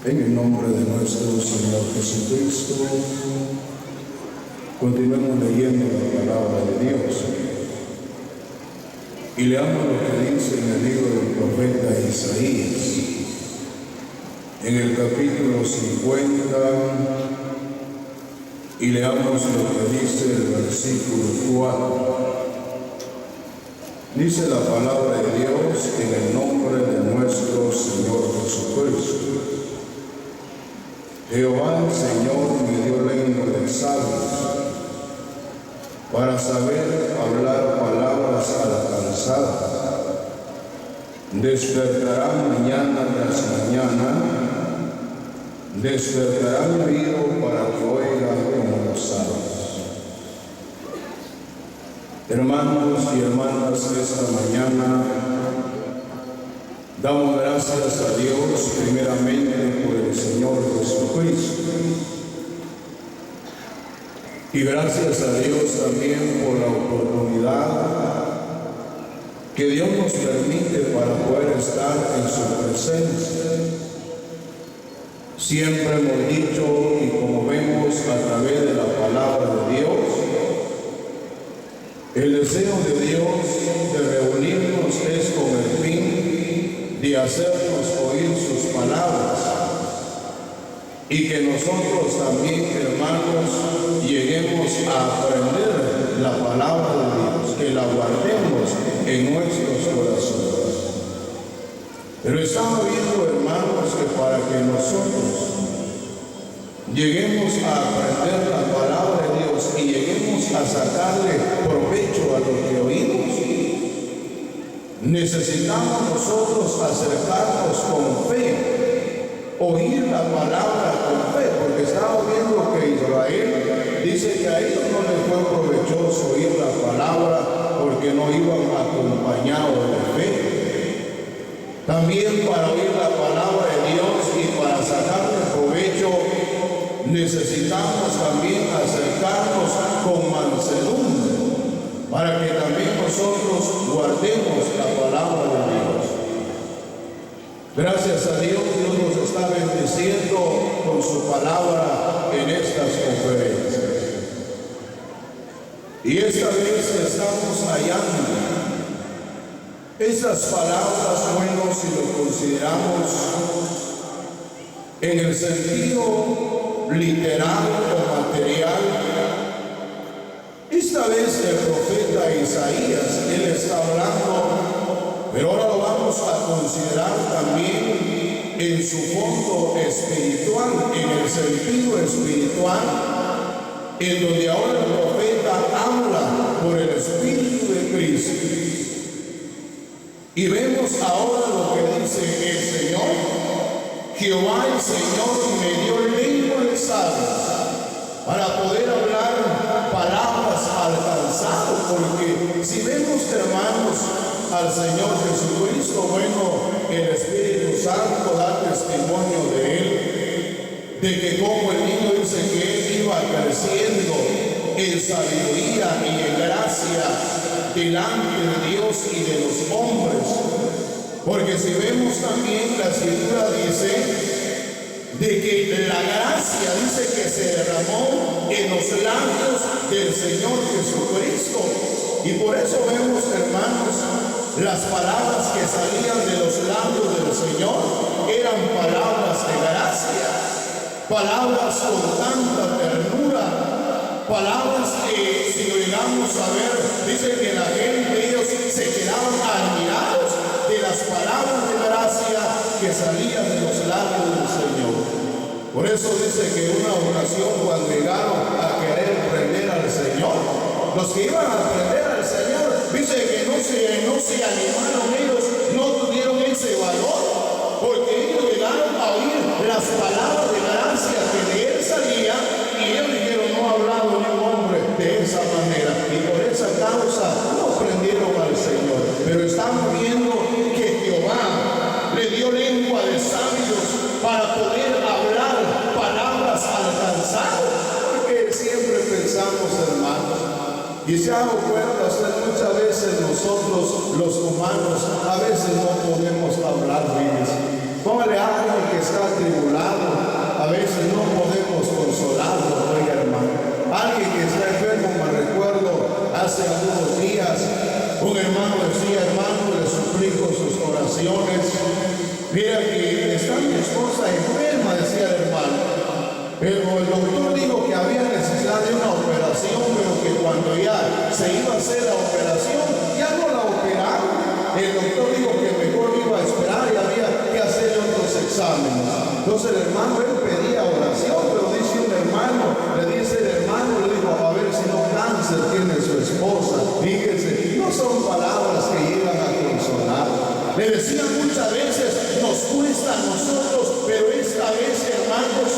En el nombre de nuestro Señor Jesucristo, continuemos leyendo la palabra de Dios. Y leamos lo que dice en el libro del profeta Isaías, en el capítulo 50, y leamos lo que dice el versículo 4. Dice la palabra de Dios en el nombre de nuestro Señor Jesucristo. Jehová el Señor me dio lengua de sabios para saber hablar palabras alcanzadas. Despertará mañana tras mañana, despertará mi oído para que oiga como los sabios. Hermanos y hermanas, esta mañana damos gracias a Dios primeramente por el Señor Jesucristo. Y gracias a Dios también por la oportunidad que Dios nos permite para poder estar en su presencia. Siempre hemos dicho, y como vemos a través de la palabra de Dios, el deseo de Dios de reunirnos es con el fin de hacernos oír sus palabras y que nosotros también, hermanos, lleguemos a aprender la palabra de Dios, que la guardemos en nuestros corazones. Pero estamos viendo, hermanos, que para que nosotros lleguemos a aprender la palabra de Dios y lleguemos a sacarle provecho a lo que oímos, necesitamos nosotros acercarnos con fe, oír la palabra con fe, porque estamos viendo que Israel dice que a ellos no les fue provechoso oír la palabra porque no iban acompañados de fe. También para oír la palabra de Dios y para sacarle provecho, necesitamos también acercarnos con mansedumbre, para que también nosotros guardemos la palabra de Dios. Gracias a Dios, Dios nos está bendiciendo con su palabra en estas conferencias. Y esta vez estamos hallando esas palabras, bueno, si lo consideramos en el sentido literal o material. Esta vez el profeta Isaías, él está hablando, pero ahora lo vamos a considerar también en su fondo espiritual, en el sentido espiritual, en donde ahora el profeta habla por el Espíritu de Cristo. Y vemos ahora lo que dice el Señor. Jehová el Señor me dio lengua de sabios para poder hablar palabras alcanzadas, porque si vemos, hermanos, al Señor Jesucristo, bueno, el Espíritu Santo da testimonio de Él, de que como el niño dice que Él iba creciendo en sabiduría y en gracia delante de Dios y de los hombres. Porque si vemos también, la Escritura dice de que la gracia, dice que se derramó en los labios del Señor Jesucristo. Y por eso vemos, hermanos, las palabras que salían de los labios del Señor eran palabras de gracia, palabras con tanta ternura, palabras que, si lo llegamos a ver, dice que la gente, ellos se quedaban admirados de las palabras de gracia que salían de los labios del Señor. Por eso dice que una ocasión, cuando llegaron a querer prender al Señor, los que iban a prender al Señor, dice que no se animaron ellos, no tuvieron ese valor, porque ellos llegaron a oír las palabras de gracia que de Él salían, y ellos dijeron: no ha hablado ni un hombre de esa manera, y por esa causa no prendieron al Señor. Pero estamos viendo que Jehová le dio lengua de sabios para poder hablar palabras alcanzadas, porque siempre pensamos, hermanos, y se ha dado cuenta usted, muchas veces nosotros los humanos a veces no podemos hablar bien. Póngale a alguien que está atribulado, hace algunos días. Un hermano decía: hermano, le suplico sus oraciones. Mira que está mi esposa enferma, decía el hermano, pero el doctor dijo que había necesidad de una operación, pero que cuando ya se iba a hacer la operación, ya no la operaron. El doctor dijo que mejor iba a esperar y había que hacer otros exámenes. Entonces el hermano, él pedía oración, pero dice un hermano, le dice el hermano, le dijo: a ver si no cáncer tiene su esposa. Fíjense, no son palabras que llegan a consolar. Le decía muchas veces, nos cuesta a nosotros, pero esta vez, hermanos,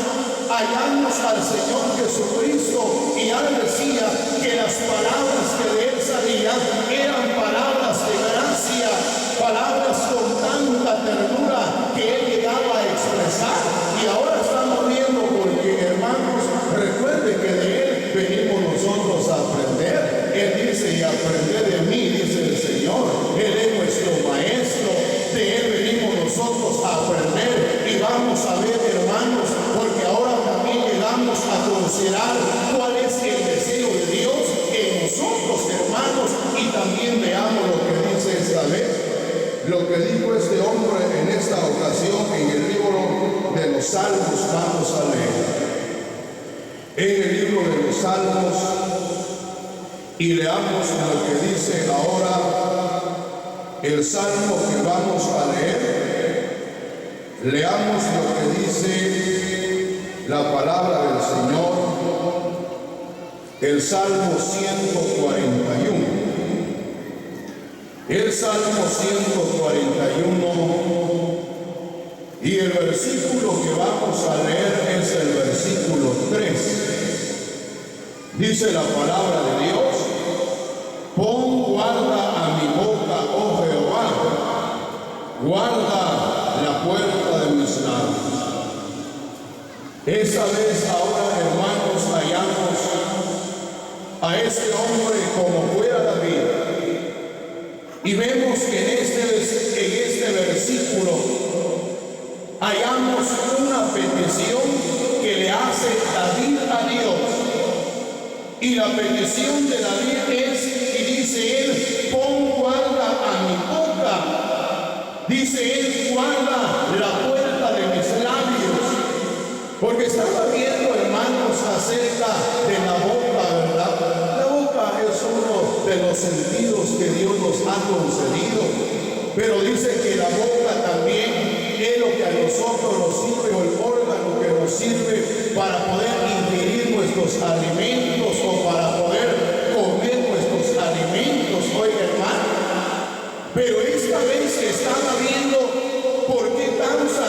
hallamos al Señor Jesucristo, y él decía que las palabras que de él salían eran palabras de gracia, palabras con tanta ternura que él llegaba a expresar. Y ahora estamos viendo, porque, hermanos, recuerden que de él venimos nosotros a aprender. Él dice: y aprended de mí, dice el Señor. Él es nuestro maestro, de él venimos nosotros a aprender. Y vamos a ver, hermanos, porque ahora también llegamos a considerar cuál es el deseo de Dios en nosotros, hermanos, y también veamos lo que dice esta vez, lo que dijo este hombre en esta ocasión en el libro de los Salmos. Vamos a leer en el libro de los Salmos y leamos lo que dice ahora el salmo que vamos a leer. Leamos lo que dice la palabra del Señor, el Salmo 141. El Salmo 141, y el versículo que vamos a leer es el versículo 3. Dice la palabra de Dios: pon guarda a mi boca, oh Jehová, guarda la puerta de mis labios. Esta vez ahora, hermanos, hallamos a este hombre como fuera David, y vemos que en este versículo hallamos una petición que le hace David a Dios. Y la petición de David es, y dice él: pon guarda a mi boca. Dice él: guarda la puerta de mis labios. Porque estaba viendo, hermanos, acerca de la boca, ¿verdad? La boca es uno de los sentidos que Dios nos ha concedido. Pero dice que la boca también es lo que a nosotros nos sirve, o el órgano que nos sirve para poder ingerir nuestros alimentos, o para poder comer nuestros alimentos. Oiga, hermano, pero esta vez estaba viendo por qué causa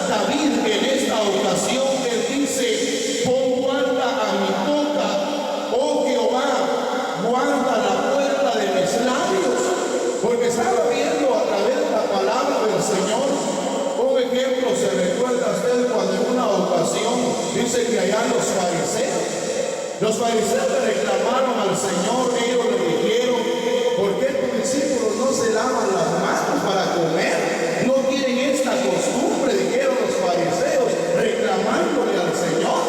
David en esta ocasión. Él dice: pon guarda a mi boca, oh Jehová, guarda la puerta de mis labios. Porque estaba viendo a través de la palabra del Señor un ejemplo. Se recuerda usted cuando en una ocasión dice que allá los fariseos le reclamaron al Señor. Ellos le dijeron: ¿por qué tus discípulos no se lavan las manos para comer? No tienen esta costumbre, dijeron los fariseos, reclamándole al Señor.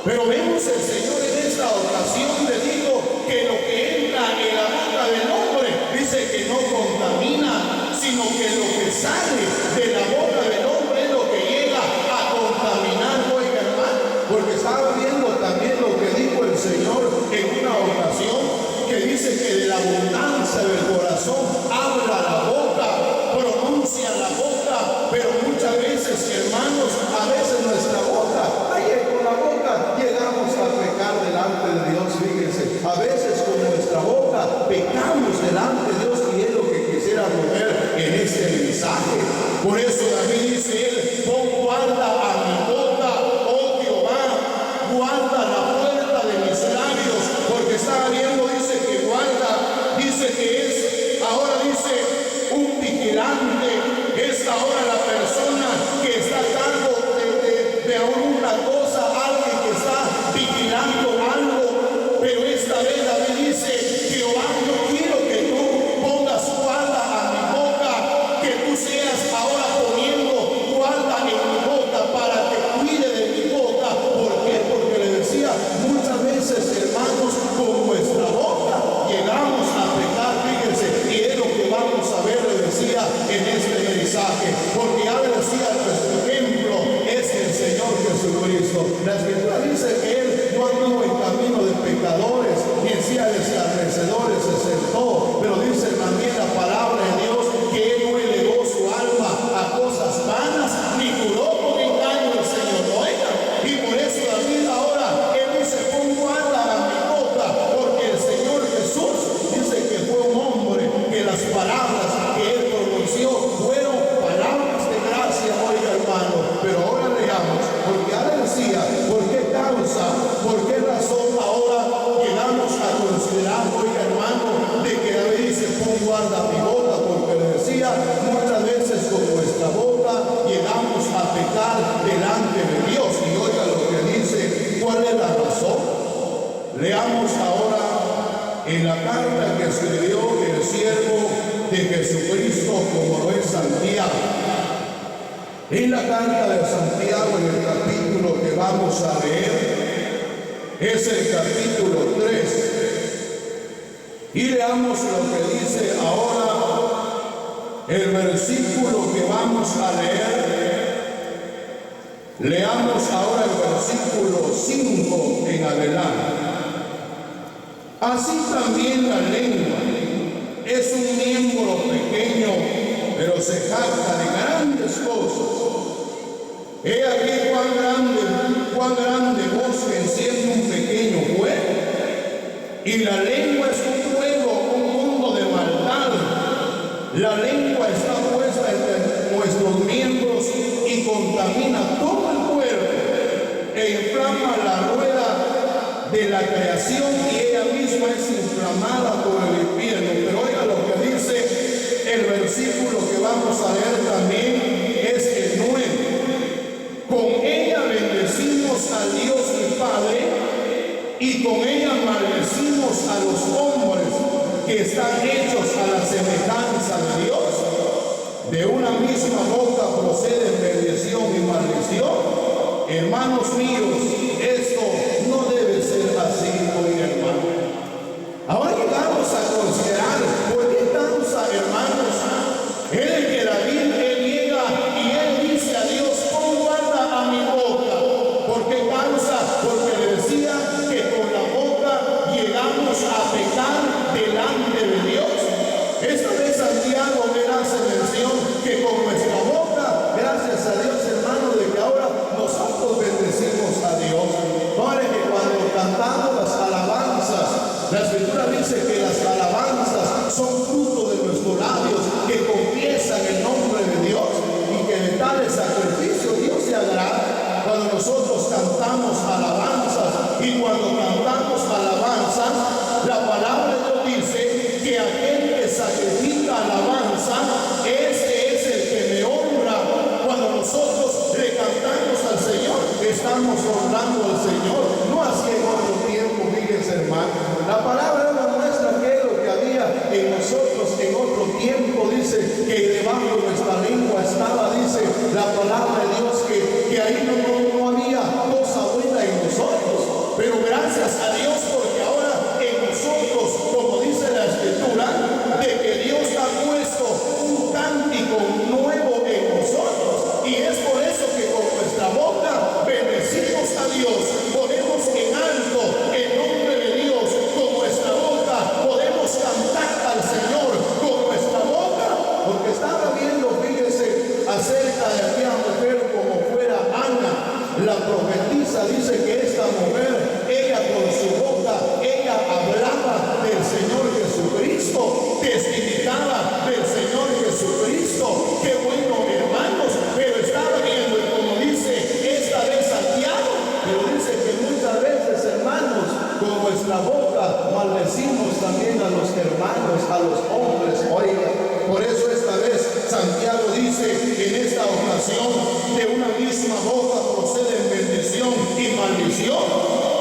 Pero vemos el Señor en esta ocasión le dijo que lo que entra en la boca del hombre, dice que no contamina, sino que lo que sale de la boca del hombre es lo que llega a contaminar. Oiga, hermano, porque estaba viendo también lo que dijo el Señor en una ocasión, que dice que de la abundancia del corazón habla la boca, pronuncia la boca. Pero muchas veces, hermanos, a veces nuestra boca, ahí con la boca llegamos a pecar delante de Dios. Fíjense, a veces con nuestra boca pecamos delante de Dios, y es lo que quisiéramos ver en este mensaje. Por eso David dice él: pon guarda a mi boca, oh Jehová, guarda la puerta de mis labios. Porque estaba viendo, dice que guarda, dice que es, ahora dice, un vigilante. Es ahora la persona que está a cargo de alguna cosa, alguien que está vigilando algo. Pero esta vez David dice: Jehová, yo quiero que tú pongas guarda a mi boca, que tú seas ahora poniendo guarda delante de Dios. Y oiga lo que dice, ¿cuál es la razón? Leamos ahora en la carta que escribió el siervo de Jesucristo, como lo es Santiago. En la carta de Santiago, en el capítulo que vamos a leer, es el capítulo 3. Y leamos lo que dice ahora el versículo que vamos a leer. Leamos ahora el versículo 5 en adelante. Así también la lengua es un miembro pequeño, pero se jacta de grandes cosas. He aquí cuán grande bosque enciende un pequeño fuego. Y la lengua es un fuego, un mundo de maldad. La lengua está puesta entre nuestros miembros y contamina todo el cuerpo e inflama la rueda de la creación, y ella misma es inflamada por el infierno. Pero oiga lo que dice el versículo que vamos a leer también, es el 9. Con ella bendecimos a Dios y Padre, y con ella maldecimos a los hombres que están hechos a la semejanza de Dios. De una misma boca proceden bendición y maldición. Hermanos míos, esto no debe ser así, mi hermano. Ahora llegamos a considerar por qué causa, hermanos, el que David llega y él dice a Dios: ¿cómo guarda a mi boca? ¿Por qué causa? Porque le decía que con la boca llegamos a pecar delante de Dios. Esta vez Santiago hace mención que con nuestra boca, gracias a Dios, hermano, de que ahora nosotros bendecimos a Dios. Ahora que cuando cantamos las alabanzas, la Escritura dice que las alabanzas son fruto de nuestros labios que confiesan el nombre de Dios, y que de tales sacrificios Dios se agrada. Cuando nosotros cantamos alabanzas, y cuando cantamos alabanzas, la palabra de Dios dice que aquel que sacrifica alabanza, este es el que me honra. Cuando nosotros le cantamos al Señor, estamos honrando al Señor, no así en otro tiempo. Fíjense, hermano, la palabra nos muestra que lo que había en nosotros en otro tiempo, dice que debajo de nuestra lengua estaba, dice la palabra de Dios, que ahí no había cosa buena en nosotros, pero gracias a Dios, porque ahora en nosotros, como dice la Escritura, de que Dios ha puesto un cántico nuevo en nosotros, y es por eso que con nuestra boca bendecimos a Dios, ponemos en alto el nombre de Dios con nuestra boca, podemos cantar al Señor con nuestra boca, porque estaba viendo, fíjese, acerca de aquella mujer como fuera Ana, la profetisa. Dice que esta mujer, ella con su boca, ella hablaba del Señor Jesucristo, testificaba del Señor Jesucristo. Qué bueno, hermanos, pero estaba viendo, y como dice esta vez Santiago, pero dice que muchas veces, hermanos, con nuestra boca maldecimos también a los hermanos, a los hombres. Oiga, por eso esta vez Santiago dice en esta ocasión: de una misma boca proceden bendición y maldición.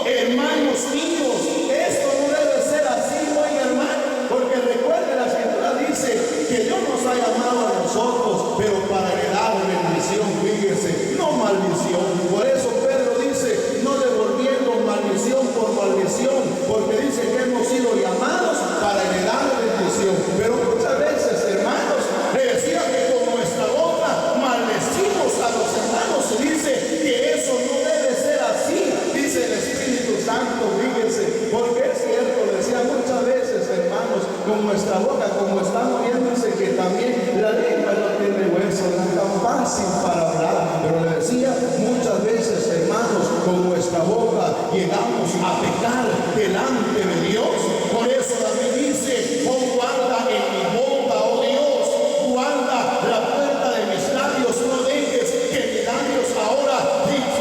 Hermanos míos, esto no debe ser así, oiga, hermano, porque recuerde, la Escritura dice que Dios nos ha llamado a nosotros, pero para heredar bendición, fíjese, no maldición. Por eso Pedro dice: no devolviendo maldición por maldición, porque dice que hemos sido llamados para heredar bendición. Pero muchas veces, hermanos, le decía que con nuestra boca maldecimos a los hermanos, y dice que eso no debe ser así, dice el Espíritu Santo. Fíjense, porque es cierto, decía muchas veces, hermanos, con nuestra boca, como estamos viendo, dice que también la lengua no tiene hueso, no es tan fácil para hablar, pero le decía muchas veces, hermanos, con nuestra boca llegamos a pecar delante de Dios. Por eso David dice: oh, guarda en mi boca, oh Dios, guarda la puerta de mis labios, no dejes que mis labios ahora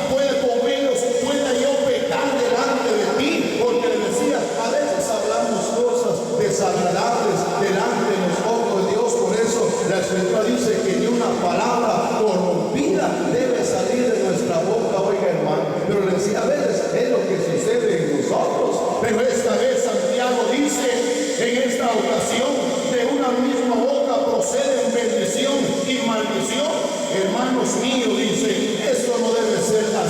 pueda yo pecar delante de ti. Porque le decía, a veces hablamos cosas desagradables delante de los ojos de Dios. Por eso la Escritura dice que ni una palabra corrompida debe salir de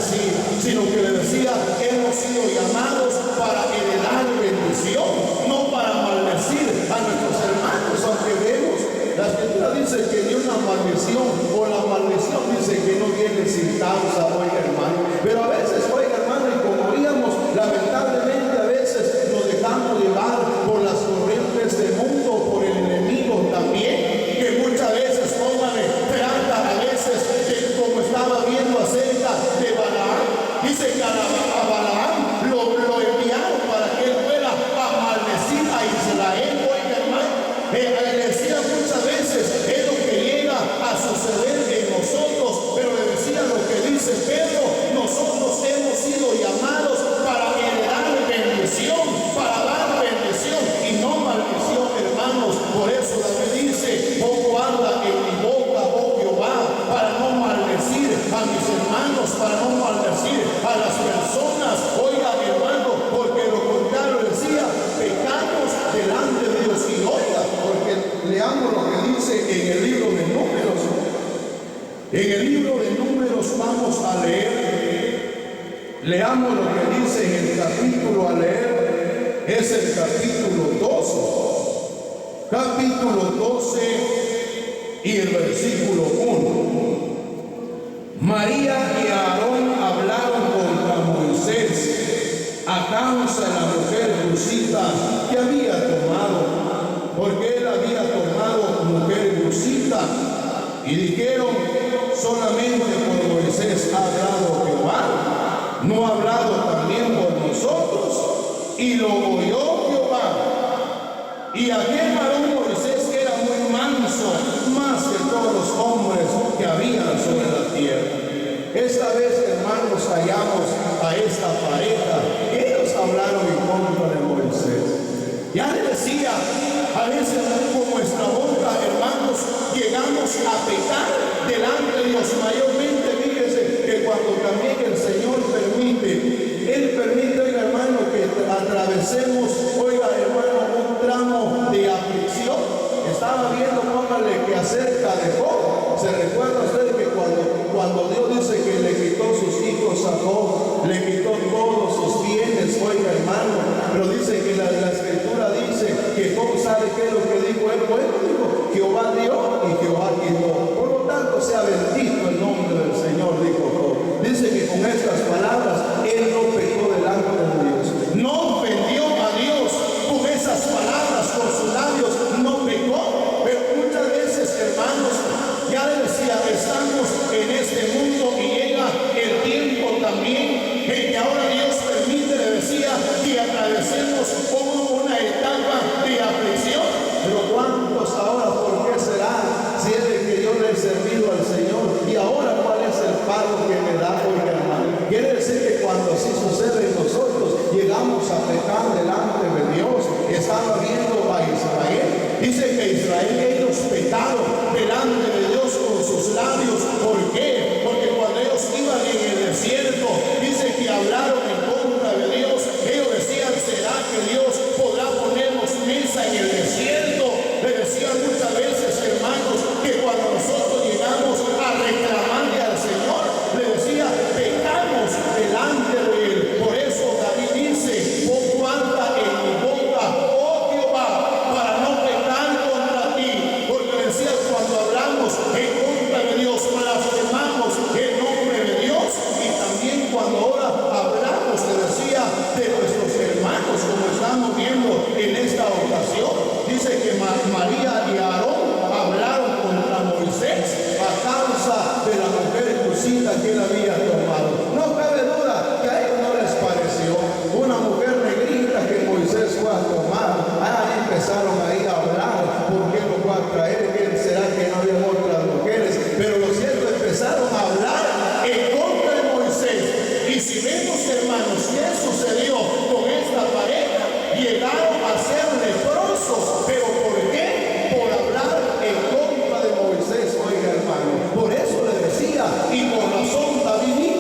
así, sino que le decía, hemos sido llamados para heredar bendición, no para maldecir a nuestros hermanos, aunque vemos, la Escritura dice que ni una maldición, o la maldición dice que no viene sin causa, oiga hermano, pero a veces, oiga hermano, y como oíamos, lamentablemente a veces nos dejamos llevar por las corrientes del mundo, por el enemigo también, que muchas veces, póngale, trata a veces, como estaba viendo acerca de Balaam, dice que a Balaam lo enviaron para que él fuera a maldecir a Israel, oiga hermano, le decía muchas veces, es lo que llega a suceder en nosotros, pero le decía lo que dice Pedro, nosotros hemos sido llamados para heredar bendición, para dar bendición y no maldición, hermanos. Por eso David dice, poco anda en mi boca, oh Jehová, para no maldecir a mis hermanos, para no maldecir a las personas, oiga hermano, porque lo contrario decía, pecamos delante de Dios. Y oiga, porque leamos lo que dice en el libro de Números. En el libro de Números vamos a leer, leamos lo que dice en el capítulo a leer, es el capítulo 12. Capítulo 12 y el versículo 1. María y Aarón hablaron contra Moisés a causa de la mujer Cusita que había tomado, porque él había tomado mujer Cusita, y dijeron, solamente por Moisés ha hablado Jehová, no ha hablado también por nosotros. Y lo oyó Jehová. Y aquel varón Moisés era muy manso, más que todos los hombres que habían sobre la tierra. Esta vez, hermanos, hallamos a esta pareja. Ellos hablaron en contra de Moisés. Ya le decía, a veces con nuestra boca, hermanos, llegamos a pecar delante de Dios. Mayormente, fíjese que cuando también el Señor permite, Él permite, oiga hermano, que atravesemos, oiga hermano, un tramo de aflicción. Estaba viendo, póngale, que acerca de Job, se recuerda usted que cuando Dios dice que le quitó sus hijos a Job, le quitó todos sus bienes, oiga hermano, pero dice que la Escritura dice que Job sabe qué es lo que dijo él. Bueno, dijo, Jehová dio y Jehová quitó, por lo tanto sea bendito el nombre del Señor, dijo Job. Dice que con estas palabras él no pecó delante de Dios, no ofendió a Dios con esas palabras, con sus labios no pecó. Pero muchas veces, hermanos, ya le decía, estamos en este mundo y llega el tiempo también en que ahora Dios permite, le decía, que atravesemos una etapa de aflicción. Pero ¿cuántos ahora, por qué será? Si es de que yo le he servido al Señor, y ahora ¿cuál es el pago que me da, oiga hermano? Quiere decir que cuando así sucede en nosotros, llegamos a pecar delante de Dios. Estaba viendo a Israel, dice que Israel, ellos pecaron delante de Dios con sus labios. ¿Por qué? Porque cuando ellos iban en el desierto, dice que hablaron en contra de Dios. Ellos decían, ¿será que Dios podrá ponernos mesa en el desierto? Le decían muchas veces, hermanos, que cuando nosotros llegamos a reclamarle al Señor, le decía, pecamos delante de Él. Por eso David dice, poco anda en mi boca, oh Jehová, para no pecar contra ti. Porque le decía, cuando hablamos en contra de Dios, blasfemamos el nombre de Dios. Y también cuando ahora hablamos, le decía, de nuestros hermanos, como estamos viendo en esta ocasión. Dice que María y Aarón hablaron contra Moisés a causa de la mujer Cusita que él había tomado. No cabe duda que a ellos no les pareció una mujer negrita que Moisés fue a tomar. Ahí empezaron ahí a hablar, ¿por qué lo fue a traer? ¿Quién será que no había otras mujeres? Pero lo cierto, empezaron a hablar en contra de Moisés. Y si vemos, hermanos, qué sucedió con esta pareja, llegaron a ser leprosos. ¿Pero por qué? Por hablar en contra de Moisés, oiga hermano. Por eso le decía, y por razón David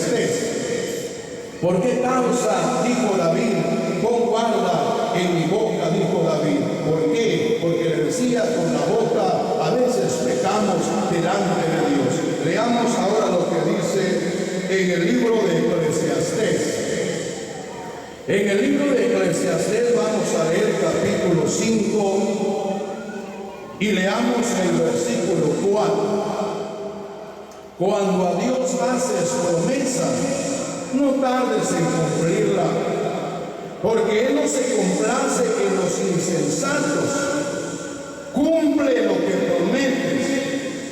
Eclesiastés. ¿Por qué causa, dijo David, pon guarda en mi boca, dijo David? ¿Por qué? Porque le decía, con la boca a veces pecamos delante de Dios. Leamos ahora lo que dice en el libro de Eclesiastés. En el libro de Eclesiastés vamos a leer capítulo 5 y leamos el versículo 4. Cuando a Dios haces promesas, no tardes en cumplirla, porque Él no se complace en los insensatos. Cumple lo que prometes,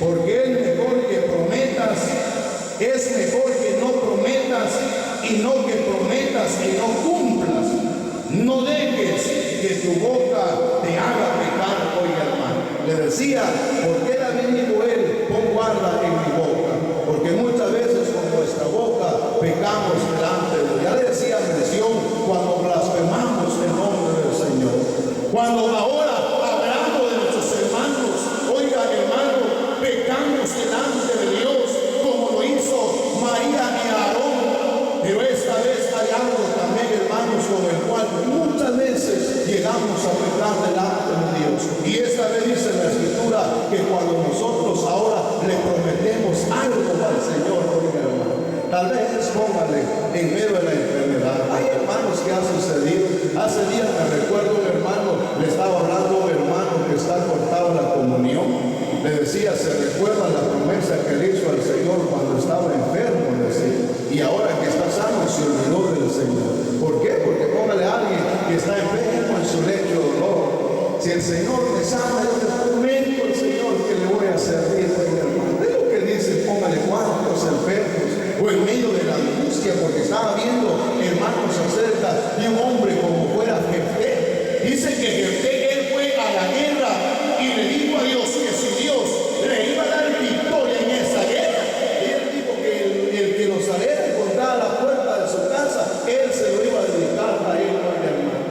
porque es mejor que prometas, es mejor que no prometas y no que prometas y no cumplas. No dejes que tu boca te haga pecar, oiga hermano. Le decía, ¿por qué David dijo él, pon guarda en mi boca? Porque muchas veces con nuestra boca pecamos delante de Dios. Ya le decía mención cuando blasfemamos el nombre del Señor. Cuando ahora hablando de nuestros hermanos, oiga hermano, pecamos delante de Dios como lo hizo María y Aarón. Pero esta vez hay algo también, hermanos, con el cual muchas veces llegamos a pecar delante de Dios. Y esta vez dice la Escritura que cuando nosotros ahora le prometemos algo al Señor, oiga hermano, tal vez póngale en medio de la enfermedad. Hay hermanos que ha sucedido. Hace días me recuerdo un hermano, le estaba hablando a un hermano que está cortado la comunión. Le decía, se recuerda la promesa que le hizo al Señor cuando estaba enfermo, decía, y ahora que está sano se olvidó del Señor. ¿Por qué? Porque póngale a alguien que está enfermo en su lecho de dolor. Si el Señor me sana, yo te prometo al Señor que le voy a servir, hermano. Es lo que dice, póngale cuantos enfermos o en medio de la angustia, porque estaba viendo, hermanos, acerca de un hombre como fuera Jefté. Dice que Jefté, él fue a la guerra y le dijo a Dios que si Dios le iba a dar victoria en esa guerra, y él dijo que el que lo saliera a encontrar a la puerta de su casa, él se lo iba a dedicar a él, hermano.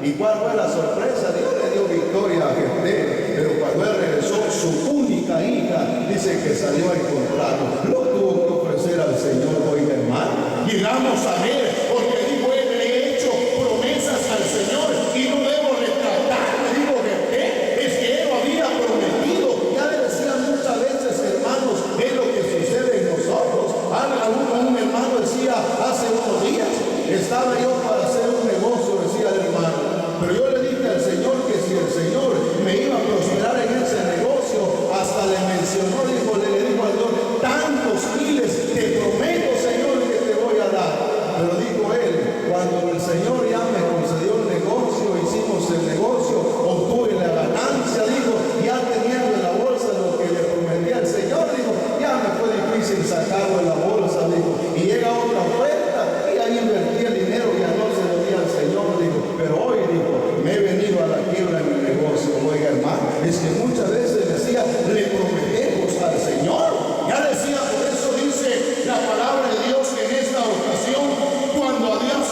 ¿Y cuál fue la sorpresa? Dios le dio victoria a Jefté, pero cuando él regresó, su única hija, dice que salió a encontrarlo. Lo tuvo que ofrecer al Señor, oiga hermano. Llegamos a ver, porque dijo él, le he hecho promesas al Señor y no debo retratarme, dijo Jefté. Es que él lo había prometido. Ya le decía muchas veces, hermanos, es lo que sucede en nosotros. Un hermano decía hace unos días, estaba yo para hacer un negocio, decía el hermano, pero yo le dije al Señor que si el Señor me iba a prosperar en ese negocio, hasta le mencionó, le dijo al Dios, tantos miles te prometo, Señor, que te voy a dar. Pero dijo él, cuando el Señor ya me concedió el negocio, hicimos el negocio, obtuve la ganancia, dijo, ya teniendo en la bolsa lo que le prometí al Señor, dijo, ya me fue difícil sacarlo de la bolsa, dijo, y llega otra oferta y ahí invertí el dinero, ya no se lo di al Señor, dijo, pero hoy, dijo, me he venido a la quiebra en mi negocio. Oiga hermano, es que muchas veces decía, le prometemos al Señor. Ya decía, por eso dice la palabra de Dios que en esta ocasión, cuando a Dios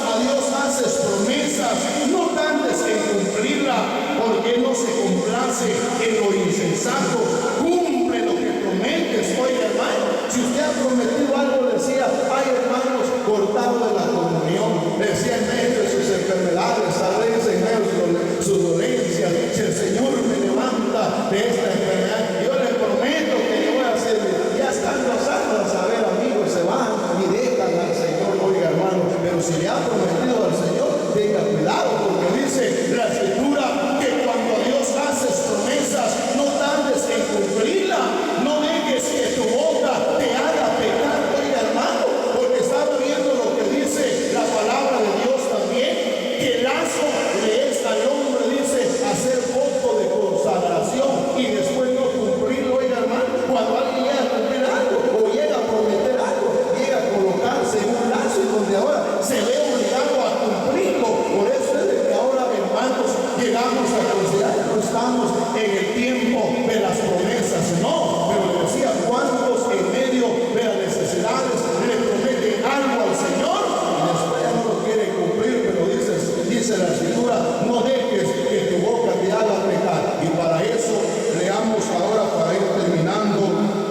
haces promesas, no tardes en cumplirla, porque Él no se complace en lo insensato. Cumple lo que prometes, oiga hermano. Si usted ha prometido algo, decía, hay hermanos cortados de la comunión, decía en medio de sus enfermedades, tal vez en medio de sus dolencias, si el Señor me levanta de esta enfermedad, yo le prometo que le voy a hacer. Ya están los santos a ver, amigos, se van y dejan al Señor, oiga hermano, pero si le ha prometido al Señor, tenga cuidado, porque dice la Escritura que cuando a Dios haces promesas, no tardes en cumplirla, no dejes que tu boca te haga pecar, oiga hermano, porque estaba viendo lo que dice la palabra de Dios también, que el lazo le es al hombre, dice, hacer voto de consagración y después no cumplirlo, oiga hermano. Cuando alguien llega a cumplir algo o llega a prometer algo, llega a colocarse en un lazo y donde ahora se ve obligado a cumplirlo. Por eso es de que ahora, hermanos, llegamos a considerar que no estamos en el tiempo de las promesas, no, pero le decía, ¿cuántos en medio de las necesidades le prometen algo al Señor y después ya no lo quiere cumplir? Pero dice la Escritura, no dejes que tu boca te haga pecar. Y para eso leamos ahora, para ir terminando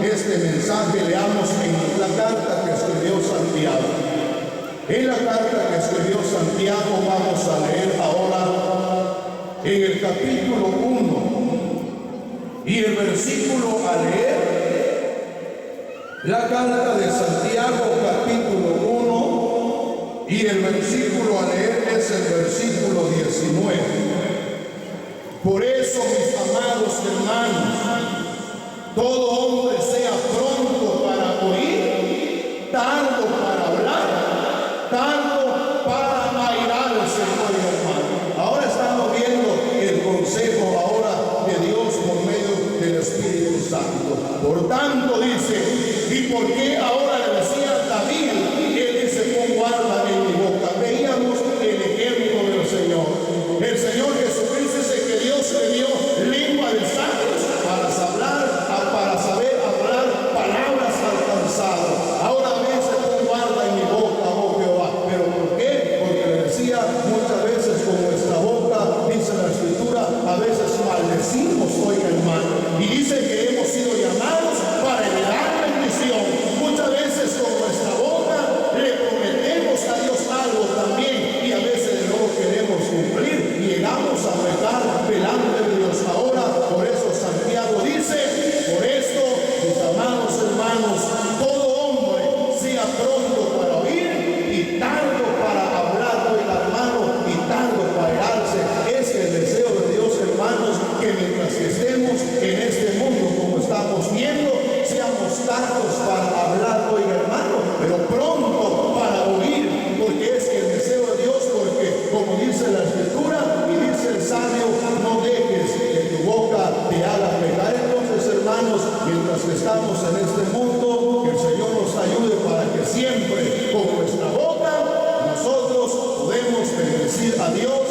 este mensaje, leamos en la carta que escribió escribió Santiago. En la carta que escribió Santiago vamos a leer ahora en el capítulo 1 y el versículo a leer. La carta de Santiago capítulo 1 y el versículo a leer es el versículo 19. Por eso, mis amados hermanos, todo hombre sea pronto para oír, tardo para hablar, tardo para airarse, hermano. Ahora estamos viendo el consejo ahora de Dios por medio del Espíritu Santo. Por tanto dice, ¿y por qué ahora le decía David? Él dice, pon guarda en mi boca. Veíamos el ejemplo del Señor. El Señor Jesucristo dice que Dios le dio lengua de sabios para saber hablar palabras alcanzadas. Ahora dice, pon guarda en mi boca, oh Jehová. ¿Pero por qué? Porque le decía muchas veces con nuestra boca, dice la Escritura, a veces maldecimos, oiga hermano. Y dice que hemos sido llamados para heredar bendición. Muchas veces con nuestra boca le prometemos a Dios algo también y a veces no lo queremos cumplir y llegamos a pecar delante de Dios. Ahora, por eso Santiago dice, por esto, mis amados hermanos, todo hombre sea pronto para oír y tardo para hablar, oiga hermano, y tardo para airarse. Es el deseo de Dios, hermanos, que mientras que estemos en este mundo como estamos viendo, seamos tardos para hablar, oiga hermano, pero pronto para oír, porque es el deseo de Dios, porque como dice la Escritura y dice el sabio, no dejes que tu boca te haga pecar. Entonces, hermanos, mientras que estamos en este mundo, que el Señor nos ayude para que siempre con nuestra boca nosotros podemos bendecir a Dios